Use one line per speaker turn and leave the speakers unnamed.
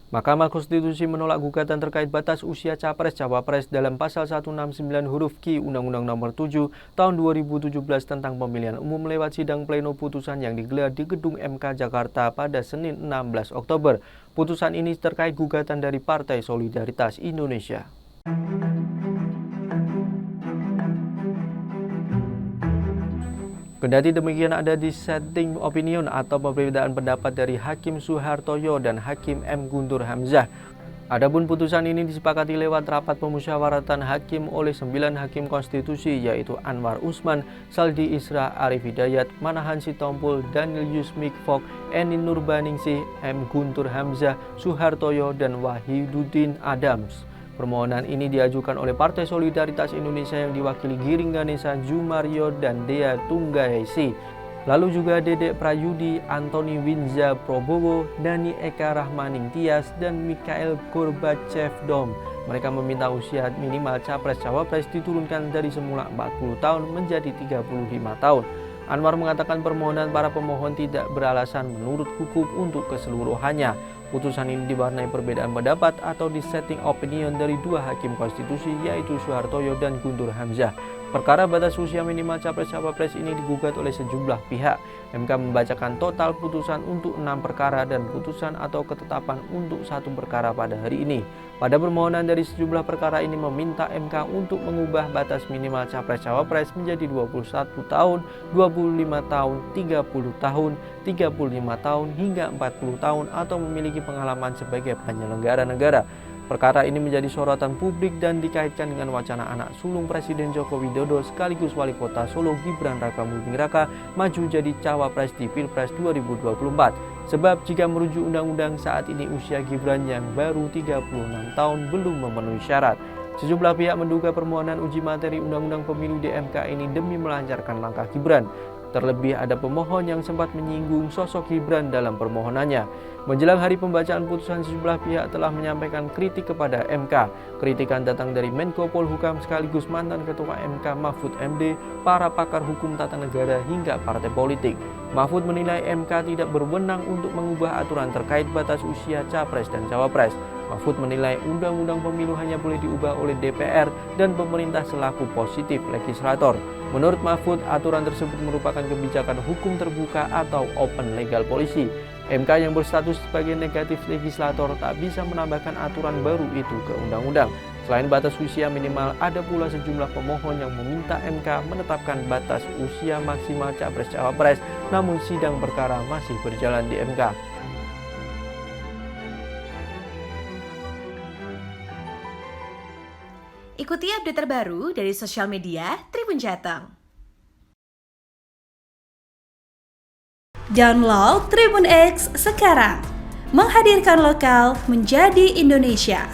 Mahkamah Konstitusi menolak gugatan terkait batas usia Capres-Cawapres dalam pasal 169 huruf Q Undang-Undang Nomor 7 Tahun 2017 tentang pemilihan umum lewat sidang pleno putusan yang digelar di Gedung MK Jakarta pada Senin 16 Oktober. Putusan ini terkait gugatan dari Partai Solidaritas Indonesia. Kendati demikian, ada dissenting opinion atau perbedaan pendapat dari Hakim Suhartoyo dan Hakim M. Guntur Hamzah. Adapun putusan ini disepakati lewat rapat pemusyawaratan hakim oleh 9 hakim konstitusi, yaitu Anwar Usman, Saldi Isra, Arif Hidayat, Manahan Sitompul, Daniel Yusmik Fok, Eni Nurbaningsih, M. Guntur Hamzah, Suhartoyo, dan Wahiduddin Adams. Permohonan ini diajukan oleh Partai Solidaritas Indonesia yang diwakili Giring Ganesa, Jumario, dan Dea Tunggahesi. Lalu juga Dedek Prayudi, Antoni Winza Probowo, Dani Eka Rahmaning Tias, dan Mikhail Gorbachev Dom. Mereka meminta usia minimal Capres-Cawapres diturunkan dari semula 40 tahun menjadi 35 tahun. Anwar mengatakan permohonan para pemohon tidak beralasan menurut hukum untuk keseluruhannya. Putusan ini diwarnai perbedaan pendapat atau dissenting opinion dari dua hakim konstitusi, yaitu Suhartoyo dan Guntur Hamzah. Perkara batas usia minimal Capres-Cawapres ini digugat oleh sejumlah pihak. MK membacakan total putusan untuk 6 perkara dan putusan atau ketetapan untuk 1 perkara pada hari ini. Pada permohonan dari sejumlah perkara ini meminta MK untuk mengubah batas minimal Capres-Cawapres menjadi 21 tahun, 25 tahun, 30 tahun, 35 tahun, hingga 40 tahun atau memiliki pengalaman sebagai penyelenggara negara. Perkara ini menjadi sorotan publik dan dikaitkan dengan wacana anak sulung Presiden Joko Widodo sekaligus Wali Kota Solo Gibran Rakabuming Raka maju jadi cawapres di Pilpres 2024. Sebab jika merujuk undang-undang saat ini usia Gibran yang baru 36 tahun belum memenuhi syarat. Sejumlah pihak menduga permohonan uji materi Undang-Undang Pemilu di MK ini demi melancarkan langkah Gibran. Terlebih ada pemohon yang sempat menyinggung sosok Gibran dalam permohonannya. Menjelang hari pembacaan putusan, sejumlah pihak telah menyampaikan kritik kepada MK. Kritikan datang dari Menko Polhukam sekaligus mantan Ketua MK Mahfud MD, para pakar hukum tata negara hingga partai politik. Mahfud menilai MK tidak berwenang untuk mengubah aturan terkait batas usia Capres dan Cawapres. Mahfud menilai Undang-Undang Pemilu hanya boleh diubah oleh DPR dan pemerintah selaku positif legislator. Menurut Mahfud, aturan tersebut merupakan kebijakan hukum terbuka atau open legal policy. MK yang berstatus sebagai negatif legislator tak bisa menambahkan aturan baru itu ke undang-undang. Selain batas usia minimal, ada pula sejumlah pemohon yang meminta MK menetapkan batas usia maksimal Capres-Cawapres, namun sidang perkara masih berjalan di MK.
Ikuti update terbaru dari sosial media Tribun Jateng. Download Tribun X sekarang, menghadirkan lokal menjadi Indonesia.